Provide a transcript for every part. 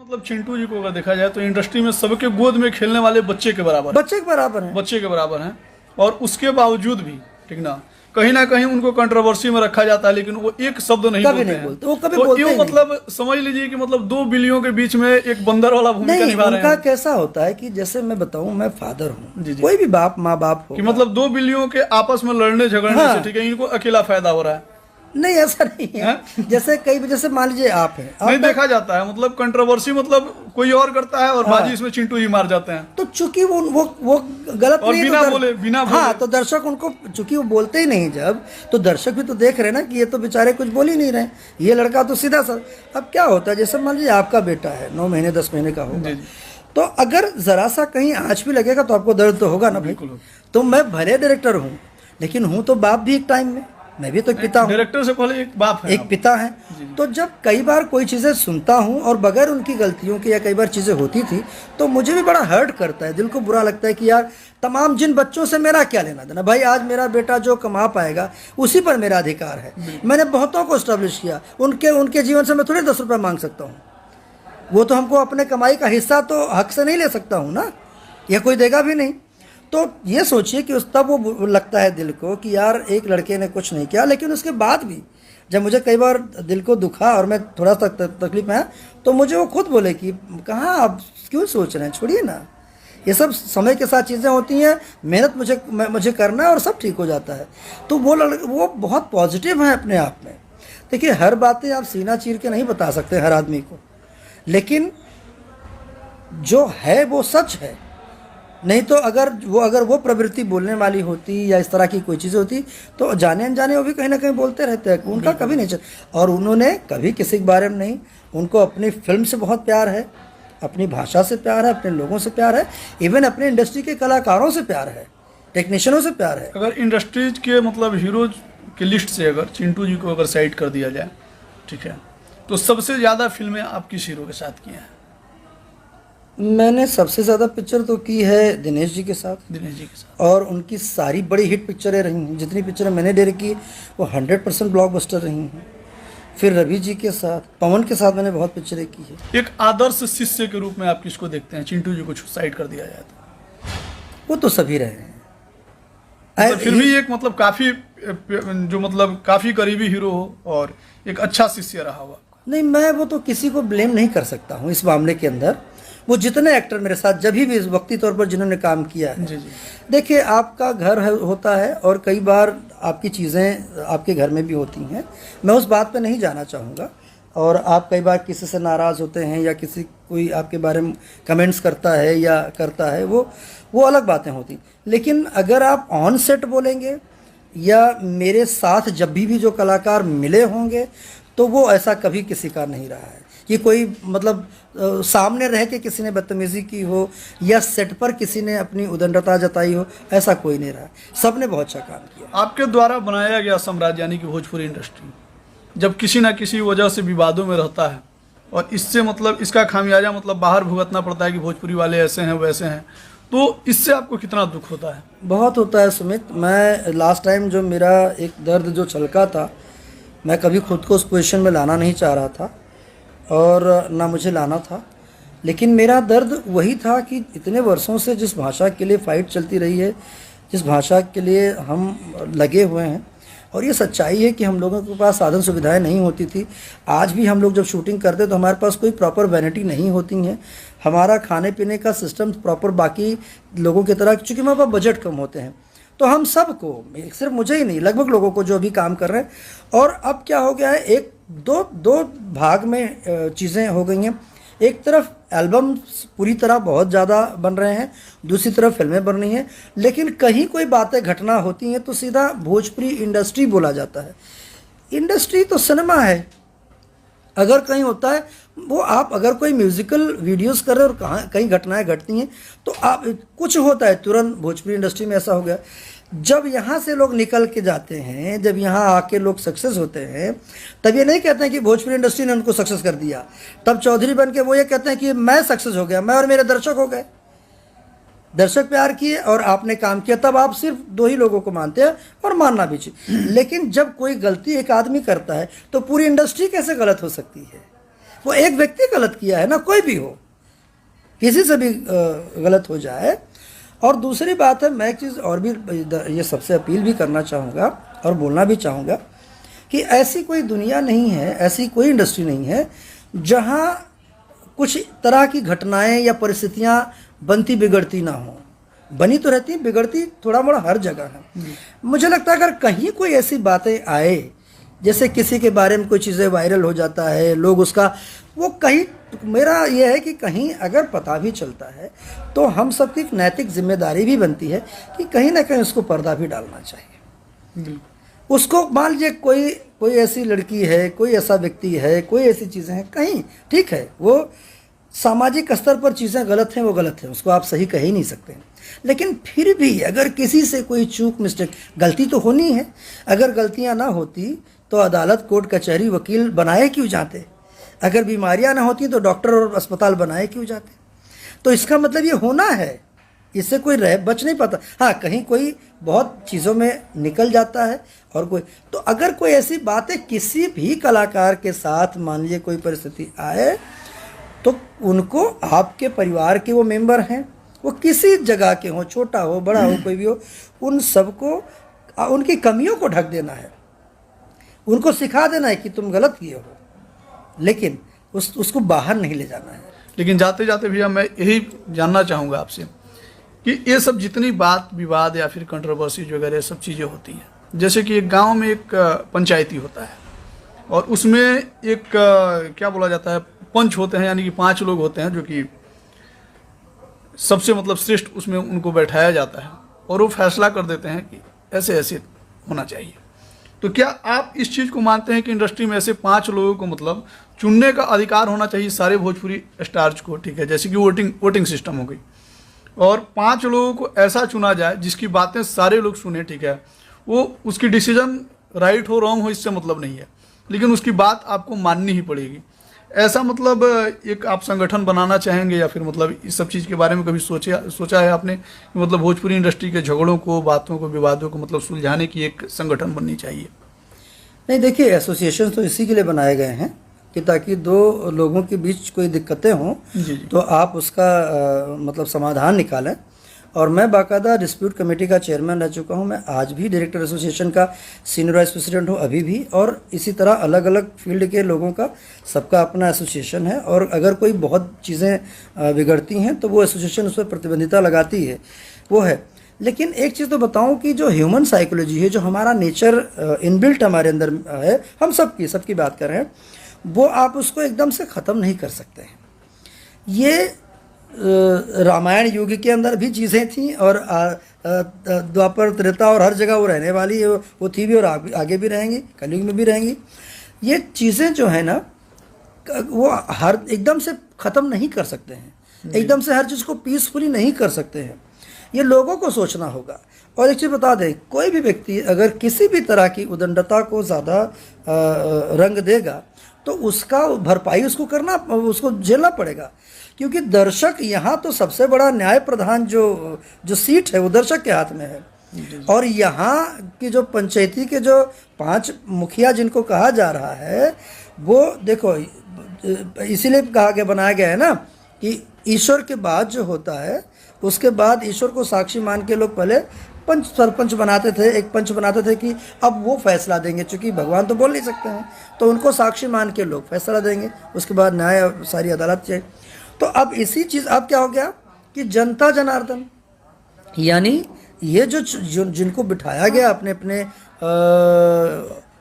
मतलब चिंटू जी को अगर देखा जाए तो इंडस्ट्री में सबके गोद में खेलने वाले बच्चे के बराबर बच्चे के बराबर है। बच्चे के बराबर हैं। और उसके बावजूद भी ठीक ना कहीं उनको कंट्रोवर्सी में रखा जाता है, लेकिन वो एक शब्द नहीं कभी बोलते नहीं हैं। बोलते, वो कभी तो बोलते ही यूं नहीं। मतलब समझ लीजिए कि मतलब दो बिल्लियों के बीच में एक बंदर वाला भूमिका नहीं, निभा रहे उनका हैं। कैसा होता है कि जैसे मैं बताऊं, मैं फादर हूँ, जी, जी। कोई भी बाप माँ बाप हो कि मतलब दो बिल्लियों के आपस में लड़ने झगड़ने हाँ। से ठीक है इनको अकेला फायदा हो रहा है। नहीं, ऐसा नहीं है। जैसे कई, जैसे मान लीजिए आप हैं, नहीं आप देखा जाता है मतलब कंट्रोवर्सी मतलब कोई और करता है और बाजी इसमें चिंटू जी मार जाते हैं। तो चूंकि वो गलत और नहीं है, बिना तो बोले बिना हाँ, बोले तो दर्शक उनको, चूंकि वो बोलते ही नहीं जब, तो दर्शक भी तो देख रहे ना कि ये तो बेचारे कुछ बोल ही नहीं रहे, ये लड़का तो सीधा सा। अब क्या होता है, जैसे मान लीजिए आपका बेटा है 9 महीने 10 महीने का होगा, तो अगर जरा सा कहीं आँच भी लगेगा तो आपको दर्द तो होगा ना भाई। तो मैं भले डायरेक्टर हूँ, लेकिन हूँ तो बाप भी एक टाइम में, मैं भी तो एक पिता हूँ। डायरेक्टर से पहले एक बाप है, एक पिता है। तो जब कई बार कोई चीज़ें सुनता हूँ और बगैर उनकी गलतियों के, या कई बार चीज़ें होती थी, तो मुझे भी बड़ा हर्ट करता है, दिल को बुरा लगता है कि यार तमाम जिन बच्चों से मेरा क्या लेना देना भाई। आज मेरा बेटा जो कमा पाएगा उसी पर मेरा अधिकार है। मैंने बहुतों को स्टैब्लिश किया, उनके जीवन से मैं थोड़े 10 रुपये मांग सकता हूँ। वो तो हमको अपने कमाई का हिस्सा तो हक से नहीं ले सकता हूँ ना, यह कोई देगा भी नहीं। तो ये सोचिए कि उस तब वो लगता है दिल को कि यार एक लड़के ने कुछ नहीं किया, लेकिन उसके बाद भी जब मुझे कई बार दिल को दुखा और मैं थोड़ा सा तकलीफ में आया, तो मुझे वो खुद बोले कि कहाँ आप क्यों सोच रहे हैं, छोड़िए ना, ये सब समय के साथ चीज़ें होती हैं, मेहनत मुझे करना है और सब ठीक हो जाता है। तो वो बहुत पॉजिटिव है अपने आप में। देखिए, हर बातें आप सीना चीर के नहीं बता सकते हर आदमी को, लेकिन जो है वो सच है। नहीं तो अगर वो प्रवृत्ति बोलने वाली होती या इस तरह की कोई चीज़ होती, तो जाने अनजाने वो भी कहीं ना कहीं बोलते रहते हैं। उनका कभी नहीं चल, और उन्होंने कभी किसी के बारे में नहीं, उनको अपनी फिल्म से बहुत प्यार है, अपनी भाषा से प्यार है, अपने लोगों से प्यार है, इवन अपने इंडस्ट्री के कलाकारों से प्यार है, टेक्नीशियनों से प्यार है। अगर इंडस्ट्रीज के मतलब हीरोज की लिस्ट से अगर चिंटू जी को अगर साइड कर दिया जाए, ठीक है, तो सबसे ज़्यादा फिल्में आप किस हीरो के साथ की हैं? मैंने सबसे ज़्यादा पिक्चर तो की है दिनेश जी के साथ, और उनकी सारी बड़ी हिट पिक्चरें रही हैं। जितनी पिक्चरें मैंने डायरेक्ट की वो 100% ब्लॉकबस्टर रही हैं। फिर रवि जी के साथ, पवन के साथ मैंने बहुत पिक्चरें की है। एक आदर्श शिष्य के रूप में आप किसको देखते हैं, चिंटू जी को साइड कर दिया जाए तो? वो तो सभी रहे हैं, तो फिर भी एक मतलब काफ़ी जो मतलब काफ़ी करीबी हीरो हो और एक अच्छा शिष्य रहा हुआ। नहीं, मैं वो तो किसी को ब्लेम नहीं कर सकता हूँ इस मामले के अंदर। वो जितने एक्टर मेरे साथ जब भी वक्ती तौर पर जिन्होंने काम किया है, देखिए आपका घर होता है और कई बार आपकी चीज़ें आपके घर में भी होती हैं, मैं उस बात पे नहीं जाना चाहूँगा। और आप कई बार किसी से नाराज़ होते हैं या कोई आपके बारे में कमेंट्स करता है या करता है, वो अलग बातें होती। लेकिन अगर आप ऑन सेट बोलेंगे या मेरे साथ जब भी जो कलाकार मिले होंगे, तो वो ऐसा कभी किसी का नहीं रहा है कि कोई मतलब सामने रह के किसी ने बदतमीज़ी की हो या सेट पर किसी ने अपनी उदंडता जताई हो, ऐसा कोई नहीं रहा। सब ने बहुत अच्छा काम किया। आपके द्वारा बनाया गया साम्राज्य यानी कि भोजपुरी इंडस्ट्री जब किसी ना किसी वजह से विवादों में रहता है और इससे मतलब इसका खामियाजा मतलब बाहर भुगतना पड़ता है कि भोजपुरी वाले ऐसे हैं वैसे हैं, तो इससे आपको कितना दुख होता है? बहुत होता है सुमित। मैं लास्ट टाइम जो मेरा एक दर्द जो छलका था, मैं कभी खुद को उस पोजीशन में लाना नहीं चाह रहा था और ना मुझे लाना था, लेकिन मेरा दर्द वही था कि इतने वर्षों से जिस भाषा के लिए फ़ाइट चलती रही है, जिस भाषा के लिए हम लगे हुए हैं, और ये सच्चाई है कि हम लोगों के पास साधन सुविधाएं नहीं होती थी। आज भी हम लोग जब शूटिंग करते तो हमारे पास कोई प्रॉपर वैनिटी नहीं होती हैं, हमारा खाने पीने का सिस्टम प्रॉपर बाकी लोगों की तरह, चूँकि हमारे पास बजट कम होते हैं, तो हम सबको, सिर्फ मुझे ही नहीं, लगभग लोगों को जो अभी काम कर रहे हैं। और अब क्या हो गया है, एक दो भाग में चीज़ें हो गई हैं। एक तरफ एल्बम पूरी तरह बहुत ज़्यादा बन रहे हैं, दूसरी तरफ फिल्में बन रही हैं, लेकिन कहीं कोई बातें घटना होती हैं तो सीधा भोजपुरी इंडस्ट्री बोला जाता है। इंडस्ट्री तो सिनेमा है। अगर कहीं होता है वो, आप अगर कोई म्यूज़िकल वीडियोस कर रहे हो और कहीं घटनाएं घटती हैं तो आप कुछ होता है तुरंत भोजपुरी इंडस्ट्री में ऐसा हो गया। जब यहाँ से लोग निकल के जाते हैं, जब यहाँ आके लोग सक्सेस होते हैं, तब ये नहीं कहते हैं कि भोजपुरी इंडस्ट्री ने उनको सक्सेस कर दिया। तब चौधरी बन के वो ये कहते हैं कि मैं सक्सेस हो गया, मैं और मेरे दर्शक हो गए, दर्शक प्यार किए और आपने काम किया। तब आप सिर्फ 2 ही लोगों को मानते हैं और मानना भी चाहिए। लेकिन जब कोई गलती एक आदमी करता है तो पूरी इंडस्ट्री कैसे गलत हो सकती है? वो एक व्यक्ति गलत किया है ना, कोई भी हो, किसी से भी गलत हो जाए। और दूसरी बात है, मैं एक चीज़ और भी ये सबसे अपील भी करना चाहूँगा और बोलना भी चाहूँगा कि ऐसी कोई दुनिया नहीं है, ऐसी कोई इंडस्ट्री नहीं है जहाँ कुछ तरह की घटनाएं या परिस्थितियाँ बनती बिगड़ती ना हो। बनी तो रहती, बिगड़ती थोड़ा मोड़ा हर जगह है। मुझे लगता है अगर कहीं कोई ऐसी बातें आए, जैसे किसी के बारे में कोई चीज़ें वायरल हो जाता है, लोग उसका वो कहीं, मेरा ये है कि कहीं अगर पता भी चलता है तो हम सबकी एक नैतिक जिम्मेदारी भी बनती है कि कहीं ना कहीं उसको पर्दा भी डालना चाहिए। उसको मान लीजिए कोई ऐसी लड़की है, कोई ऐसा व्यक्ति है, कोई ऐसी चीज़ें हैं, कहीं ठीक है, वो सामाजिक स्तर पर चीज़ें गलत हैं, वो गलत है, उसको आप सही कह ही नहीं सकते। लेकिन फिर भी अगर किसी से कोई चूक, मिस्टेक, गलती तो होनी है। अगर गलतियां ना होती तो अदालत, कोर्ट, कचहरी, वकील बनाए क्यों जाते? अगर बीमारियां ना होती तो डॉक्टर और अस्पताल बनाए क्यों जाते? तो इसका मतलब ये होना है, इससे कोई बच नहीं पाता। हाँ, कहीं कोई बहुत चीज़ों में निकल जाता है और कोई, तो अगर कोई ऐसी बातें किसी भी कलाकार के साथ मान लीजिए कोई परिस्थिति आए तो उनको, आपके परिवार के वो मेंबर हैं, वो किसी जगह के हों, छोटा हो बड़ा हो कोई भी हो, उन सबको उनकी कमियों को ढक देना है, उनको सिखा देना है कि तुम गलत किए हो, लेकिन उसको बाहर नहीं ले जाना है। लेकिन जाते जाते भैया मैं यही जानना चाहूँगा आपसे कि ये सब जितनी बात विवाद या फिर कंट्रोवर्सी वगैरह सब चीज़ें होती हैं, जैसे कि एक गांव में एक पंचायती होता है और उसमें एक क्या बोला जाता है, पंच होते हैं, यानी कि 5 लोग होते हैं जो कि सबसे मतलब श्रेष्ठ उसमें उनको बैठाया जाता है और वो फैसला कर देते हैं कि ऐसे ऐसे होना चाहिए। तो क्या आप इस चीज़ को मानते हैं कि इंडस्ट्री में ऐसे 5 लोगों को मतलब चुनने का अधिकार होना चाहिए सारे भोजपुरी स्टार्स को, ठीक है, जैसे कि वोटिंग सिस्टम हो गई, और 5 लोगों को ऐसा चुना जाए जिसकी बातें सारे लोग सुने, ठीक है, वो उसकी डिसीजन राइट हो रॉन्ग हो इससे मतलब नहीं है, लेकिन उसकी बात आपको माननी ही पड़ेगी। ऐसा मतलब एक आप संगठन बनाना चाहेंगे या फिर मतलब इस सब चीज़ के बारे में कभी सोचा है आपने कि मतलब भोजपुरी इंडस्ट्री के झगड़ों को, बातों को, विवादों को मतलब सुलझाने की एक संगठन बननी चाहिए? नहीं, देखिए, एसोसिएशन तो इसी के लिए बनाए गए हैं कि ताकि 2 लोगों के बीच कोई दिक्कतें हों तो आप उसका मतलब समाधान निकालें। और मैं बाकायदा डिस्प्यूट कमेटी का चेयरमैन रह चुका हूं। मैं आज भी डायरेक्टर एसोसिएशन का सीनियर वाइस प्रेसिडेंट हूं अभी भी, और इसी तरह अलग अलग फील्ड के लोगों का सबका अपना एसोसिएशन है। और अगर कोई बहुत चीज़ें बिगड़ती हैं तो वो एसोसिएशन उस पर प्रतिबंधिता लगाती है, वो है। लेकिन एक चीज़ तो बताऊं कि जो ह्यूमन साइकोलॉजी है, जो हमारा नेचर इनबिल्ट हमारे अंदर है, हम सबकी बात कर रहे हैं, वो आप उसको एकदम से ख़त्म नहीं कर सकते हैं। ये रामायण युग के अंदर भी चीज़ें थीं और द्वापर, त्रेता और हर जगह वो रहने वाली है, वो थी भी और आगे भी रहेंगी, कलयुग में भी रहेंगी। ये चीज़ें जो है ना, वो हर एकदम से ख़त्म नहीं कर सकते हैं, एकदम से हर चीज़ को पीसफुली नहीं कर सकते हैं। ये लोगों को सोचना होगा। और एक चीज़ बता दें, कोई भी व्यक्ति अगर किसी भी तरह की उद्दंडता को ज़्यादा रंग देगा तो उसका भरपाई उसको झेलना पड़ेगा, क्योंकि दर्शक, यहाँ तो सबसे बड़ा न्याय प्रधान जो सीट है वो दर्शक के हाथ में है। और यहाँ की जो पंचायती के जो 5 मुखिया जिनको कहा जा रहा है, वो देखो इसीलिए बनाया गया है ना कि ईश्वर के बाद जो होता है, उसके बाद ईश्वर को साक्षी मान के लोग पहले सरपंच बनाते थे, एक पंच बनाते थे कि अब वो फैसला देंगे, चूंकि भगवान तो बोल नहीं सकते हैं, तो उनको साक्षी मान के लोग फैसला देंगे, उसके बाद न्याय सारी अदालत चाहिए। तो अब इसी चीज़, अब क्या हो गया कि जनता जनार्दन, यानी ये जो जिनको बिठाया गया अपने अपने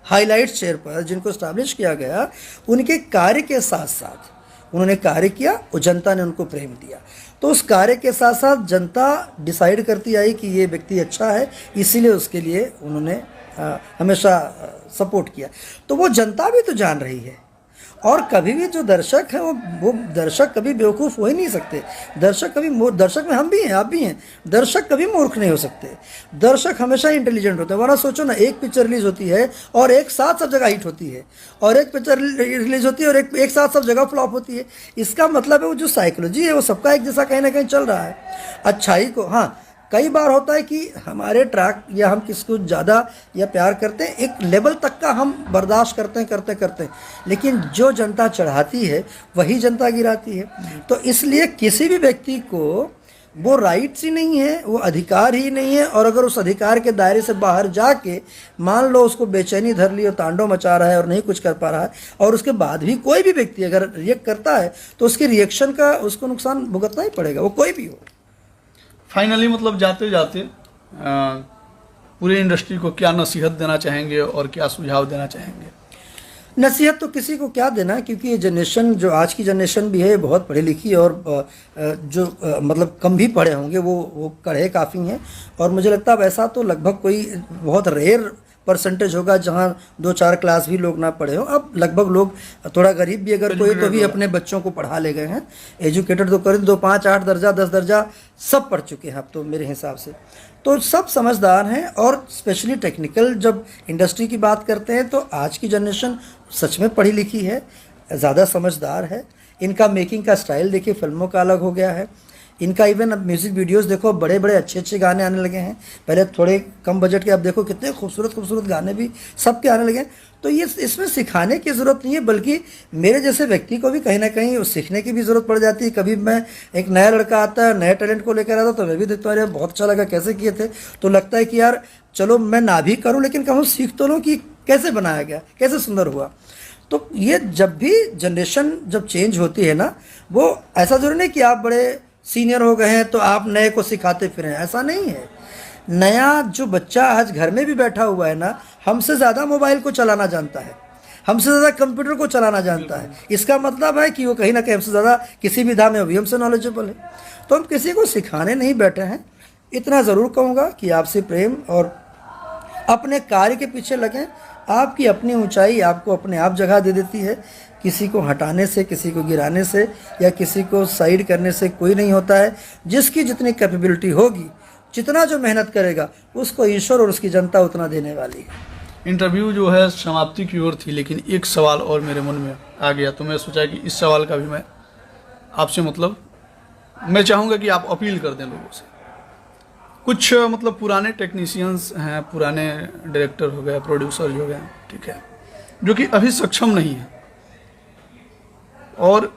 हाईलाइट चेयर पर, जिनको स्टैब्लिश किया गया, उनके कार्य के साथ साथ उन्होंने कार्य किया और जनता ने उनको प्रेम दिया। तो उस कार्य के साथ साथ जनता डिसाइड करती आई कि ये व्यक्ति अच्छा है, इसीलिए उसके लिए उन्होंने हमेशा सपोर्ट किया। तो वो जनता भी तो जान रही है। और कभी भी जो दर्शक है वो दर्शक कभी बेवकूफ़ हो ही नहीं सकते। दर्शक में हम भी हैं, आप भी हैं, दर्शक कभी मूर्ख नहीं हो सकते। दर्शक हमेशा इंटेलिजेंट होते हैं। वरना सोचो ना, एक पिक्चर रिलीज होती है और एक साथ सब जगह हिट होती है, और एक पिक्चर रिलीज होती है और एक साथ सब जगह फ्लॉप होती है। इसका मतलब है वो जो साइकोलॉजी है वो सबका एक जैसा कहीं ना कहीं चल रहा है। अच्छाई को, हाँ, कई बार होता है कि हमारे ट्रैक या हम किसको ज़्यादा या प्यार करते हैं, एक लेवल तक का हम बर्दाश्त करते हैं, लेकिन जो जनता चढ़ाती है वही जनता गिराती है। तो इसलिए किसी भी व्यक्ति को वो राइट्स ही नहीं है, वो अधिकार ही नहीं है, और अगर उस अधिकार के दायरे से बाहर जाके मान लो उसको बेचैनी धर ली और तांडव मचा रहा है और नहीं कुछ कर पा रहा है, और उसके बाद भी कोई भी व्यक्ति अगर रिएक्ट करता है तो उसके रिएक्शन का उसको नुकसान भुगतना ही पड़ेगा, वो कोई भी हो। फाइनली मतलब जाते जाते पूरी इंडस्ट्री को क्या नसीहत देना चाहेंगे और क्या सुझाव देना चाहेंगे? नसीहत तो किसी को क्या देना, क्योंकि ये जनरेशन जो आज की जनरेशन भी है बहुत पढ़ी लिखी, और जो मतलब कम भी पढ़े होंगे वो कढ़े काफ़ी हैं, और मुझे लगता है वैसा तो लगभग कोई बहुत रेयर परसेंटेज होगा जहाँ 2-4 क्लास भी लोग ना पढ़े हो। अब लगभग लोग थोड़ा गरीब भी अगर कोई तो भी अपने बच्चों को पढ़ा ले गए हैं, एजुकेटेड तो करें 2, 5, 8 दर्जा 10 दर्जा सब पढ़ चुके हैं अब तो मेरे हिसाब से। तो सब समझदार हैं, और स्पेशली टेक्निकल जब इंडस्ट्री की बात करते हैं तो आज की जनरेशन सच में पढ़ी लिखी है, ज़्यादा समझदार है। इनका मेकिंग का स्टाइल देखिए फिल्मों का अलग हो गया है, इनका इवन अब म्यूज़िक वीडियोस देखो बड़े बड़े अच्छे गाने आने लगे हैं, पहले थोड़े कम बजट के, अब देखो कितने खूबसूरत गाने भी सबके आने लगे हैं। तो ये इसमें सिखाने की ज़रूरत नहीं है, बल्कि मेरे जैसे व्यक्ति को भी कहीं ना कहीं सीखने की भी ज़रूरत पड़ जाती है। कभी मैं एक नया लड़का आता है नए टैलेंट को लेकर आता तो मैं भी देखता हूँ यार बहुत अच्छा लगा कैसे किए थे, तो लगता है कि यार चलो मैं ना भी करूँ लेकिन कहूँ सीख तो लूँ कि कैसे बनाया गया, कैसे सुंदर हुआ। तो ये जब भी जनरेशन जब चेंज होती है ना, वो ऐसा जरूरी नहीं कि आप बड़े सीनियर हो गए हैं तो आप नए को सिखाते फिरें, ऐसा नहीं है। नया जो बच्चा आज घर में भी बैठा हुआ है ना, हमसे ज़्यादा मोबाइल को चलाना जानता है, हमसे ज़्यादा कंप्यूटर को चलाना जानता है। इसका मतलब है कि वो कहीं ना कहीं हमसे ज़्यादा किसी भी धाम में भी हमसे नॉलेजेबल है। तो हम किसी को सिखाने नहीं बैठे हैं। इतना ज़रूर कहूँगा कि आपसे प्रेम और अपने कार्य के पीछे लगें। आपकी अपनी ऊंचाई आपको अपने आप जगह दे देती है। किसी को हटाने से, किसी को गिराने से या किसी को साइड करने से कोई नहीं होता है। जिसकी जितनी कैपेबिलिटी होगी, जितना जो मेहनत करेगा, उसको ईश्वर और उसकी जनता उतना देने वाली है। इंटरव्यू जो है समाप्ति की ओर थी, लेकिन एक सवाल और मेरे मन में आ गया, तो मैं सोचा कि इस सवाल का भी मैं आपसे मतलब मैं चाहूँगा कि आप अपील कर दें लोगों से। कुछ मतलब पुराने टेक्नीशियंस हैं, पुराने डायरेक्टर हो गए, प्रोड्यूसर हो गए, ठीक है, जो कि अभी सक्षम नहीं है, और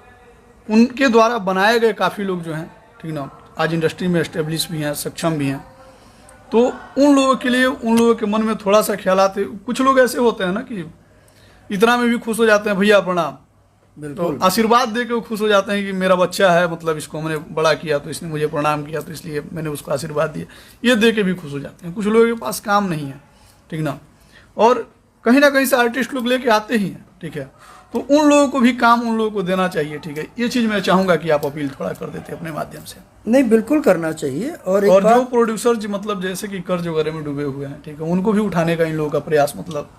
उनके द्वारा बनाए गए काफ़ी लोग जो हैं, ठीक ना, आज इंडस्ट्री में एस्टेब्लिश भी हैं, सक्षम भी हैं। तो उन लोगों के लिए, उन लोगों के मन में थोड़ा सा ख्याल आते, कुछ लोग ऐसे होते हैं ना कि इतना में भी खुश हो जाते हैं, भैया प्रणाम, तो आशीर्वाद दे के वो खुश हो जाते हैं कि मेरा बच्चा है, मतलब इसको हमने बड़ा किया तो इसने मुझे प्रणाम किया तो इसलिए मैंने उसको आशीर्वाद दिया, ये दे के भी खुश हो जाते हैं। कुछ लोगों के पास काम नहीं है, ठीक ना, और कहीं ना कहीं से आर्टिस्ट लोग लेके आते ही हैं, ठीक है, तो उन लोगों को भी काम उन लोगों को देना चाहिए, ठीक है। ये चीज़ मैं चाहूँगा कि आप अपील थोड़ा कर देते अपने माध्यम से। नहीं, बिल्कुल करना चाहिए। और जो प्रोड्यूसर जी मतलब जैसे कि कर्ज वगैरह में डूबे हुए हैं, ठीक है, उनको भी उठाने का इन लोगों का प्रयास मतलब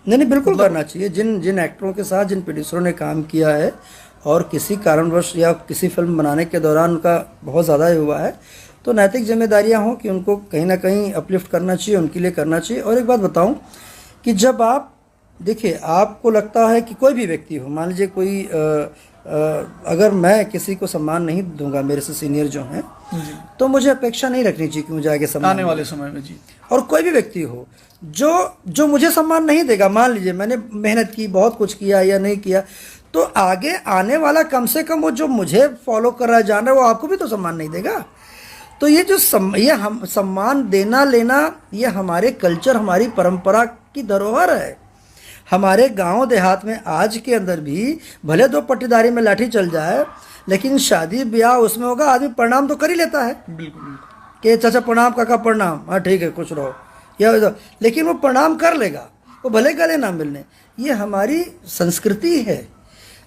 नहीं बिल्कुल करना चाहिए। जिन एक्टरों के साथ, जिन प्रोड्यूसरों ने काम किया है और किसी कारणवश या किसी फिल्म बनाने के दौरान उनका बहुत ज़्यादा हुआ है, तो नैतिक जिम्मेदारियां हों कि उनको कहीं ना कहीं अपलिफ्ट करना चाहिए, उनके लिए करना चाहिए। और एक बात बताऊं कि जब आप देखिए, आपको लगता है कि कोई भी व्यक्ति हो, मान लीजिए कोई अगर मैं किसी को सम्मान नहीं दूंगा, मेरे से सीनियर जो हैं, तो मुझे अपेक्षा नहीं रखनी चाहिए कि मुझे आगे सम्मान आने वाले समय में जी। और कोई भी व्यक्ति हो जो मुझे सम्मान नहीं देगा, मान लीजिए मैंने मेहनत की, बहुत कुछ किया या नहीं किया, तो आगे आने वाला कम से कम वो जो मुझे फॉलो कर रहा है, जान रहा है, वो आपको भी तो सम्मान नहीं देगा। तो ये जो ये हम सम्मान देना लेना, ये हमारे कल्चर, हमारी परंपरा की धरोहर है। हमारे गांव देहात में आज के अंदर भी भले 2 पट्टीदारी में लाठी चल जाए, लेकिन शादी ब्याह उसमें होगा, आदमी प्रणाम तो कर ही लेता है। बिल्कुल कि चाचा प्रणाम, काका प्रणाम, हाँ ठीक है खुश रहो, या लेकिन वो प्रणाम कर लेगा, वो भले गले ना मिलने। ये हमारी संस्कृति है।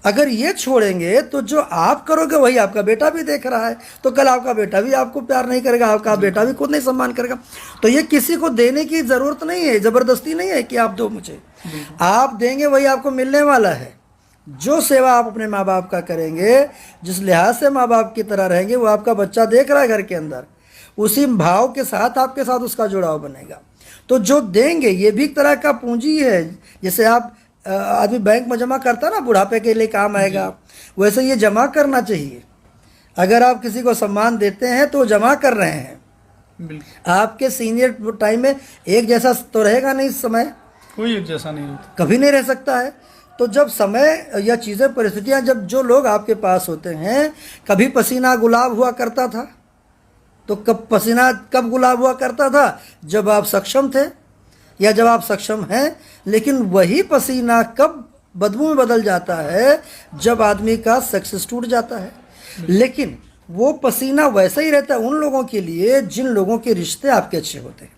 अगर ये छोड़ेंगे तो जो आप करोगे वही आपका बेटा भी देख रहा है, तो कल आपका बेटा भी आपको प्यार नहीं करेगा, आपका बेटा भी खुद नहीं सम्मान करेगा। तो ये किसी को देने की ज़रूरत नहीं है, ज़बरदस्ती नहीं है कि आप दो मुझे, आप देंगे वही आपको मिलने वाला है। जो सेवा आप अपने माँ बाप का करेंगे, जिस लिहाज से माँ बाप की तरह रहेंगे, वो आपका बच्चा देख रहा है घर के अंदर, उसी भाव के साथ आपके साथ उसका जुड़ाव बनेगा। तो जो देंगे ये भी एक तरह का पूंजी है। जैसे आप आदमी बैंक में जमा करता ना, बुढ़ापे के लिए काम आएगा, वैसे ये जमा करना चाहिए। अगर आप किसी को सम्मान देते हैं तो जमा कर रहे हैं, बिल्कुल, आपके सीनियर टाइम में एक जैसा तो रहेगा नहीं इस समय, कोई एक जैसा नहीं होता। कभी नहीं रह सकता है। तो जब समय या चीज़ें परिस्थितियाँ, जब जो लोग आपके पास होते हैं, कभी पसीना गुलाब हुआ करता था, तो कब पसीना कब गुलाब हुआ करता था, जब आप सक्षम थे या जब आप सक्षम हैं। लेकिन वही पसीना कब बदबू में बदल जाता है, जब आदमी का सक्सेस टूट जाता है। लेकिन वो पसीना वैसा ही रहता है उन लोगों के लिए जिन लोगों के रिश्ते आपके अच्छे होते हैं,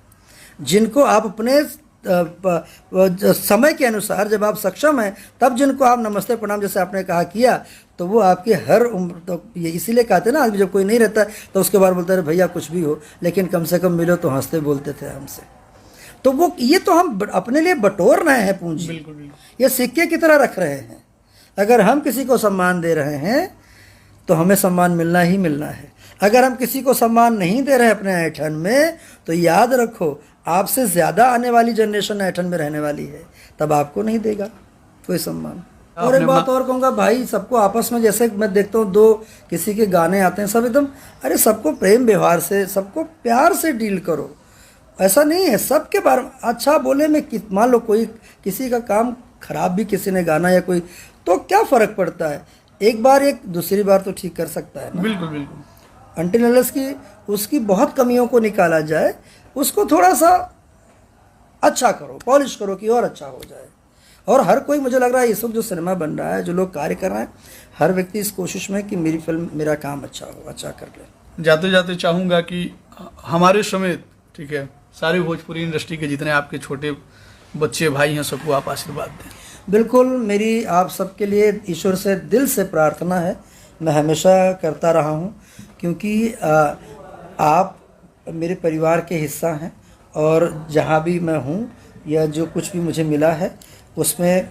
जिनको आप अपने समय के अनुसार, जब आप सक्षम हैं तब जिनको आप नमस्ते प्रणाम जैसे आपने कहा किया, तो वो आपके हर उम्र, तो ये इसीलिए कहते हैं ना, आदमी जब कोई नहीं रहता है तो उसके बाद बोलते हैं भैया कुछ भी हो, लेकिन कम से कम मिलो तो हंसते बोलते थे हमसे। तो वो ये तो हम अपने लिए बटोर रहे हैं पूंजी, बिल्कुल बिल्कुल, ये सिक्के की तरह रख रहे हैं। अगर हम किसी को सम्मान दे रहे हैं तो हमें सम्मान मिलना ही मिलना है। अगर हम किसी को सम्मान नहीं दे रहे हैं अपने ऐठन में, तो याद रखो आपसे ज़्यादा आने वाली जनरेशन ऐठन में रहने वाली है, तब आपको नहीं देगा कोई सम्मान। और एक बात और कहूँगा भाई, सबको आपस में, जैसे मैं देखता हूँ दो किसी के गाने आते हैं, सब एकदम, अरे सबको प्रेम व्यवहार से, सबको प्यार से डील करो। ऐसा नहीं है सबके बारे में अच्छा बोले में, मान लो कोई किसी का काम खराब भी किसी ने गाना या कोई, तो क्या फ़र्क पड़ता है, एक बार एक दूसरी बार तो ठीक कर सकता है ना। बिल्कुल बिल्कुल, अनटिल अनलेस की उसकी बहुत कमियों को निकाला जाए, उसको थोड़ा सा अच्छा करो, पॉलिश करो कि और अच्छा हो जाए। और हर कोई, मुझे लग रहा है इस वक्त जो सिनेमा बन रहा है, जो लोग कार्य कर रहे हैं, हर व्यक्ति इस कोशिश में कि मेरी फिल्म, मेरा काम अच्छा हो, अच्छा कर ले। जाते जाते चाहूँगा कि हमारे समेत, ठीक है, सारी भोजपुरी इंडस्ट्री के जितने आपके छोटे बच्चे भाई हैं, सबको आप आशीर्वाद दें। बिल्कुल, मेरी आप सबके लिए ईश्वर से दिल से प्रार्थना है, मैं हमेशा करता रहा हूँ, क्योंकि आप मेरे परिवार के हिस्सा हैं, और जहाँ भी मैं हूँ या जो कुछ भी मुझे मिला है, उसमें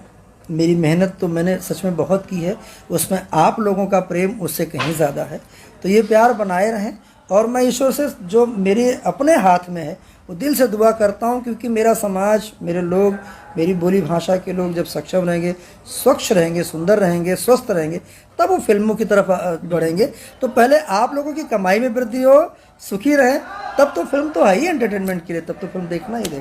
मेरी मेहनत तो मैंने सच में बहुत की है, उसमें आप लोगों का प्रेम उससे कहीं ज़्यादा है। तो ये प्यार बनाए रहें, और मैं ईश्वर से जो मेरे अपने हाथ में है वो दिल से दुआ करता हूँ, क्योंकि मेरा समाज, मेरे लोग, मेरी बोली भाषा के लोग जब सक्षम रहेंगे, स्वच्छ रहेंगे, सुंदर रहेंगे, स्वस्थ रहेंगे, तब वो फिल्मों की तरफ बढ़ेंगे। तो पहले आप लोगों की कमाई में वृद्धि हो, सुखी रहें, तब तो फिल्म तो है ही एंटरटेनमेंट के लिए, तब तो फिल्म देखना ही देखना।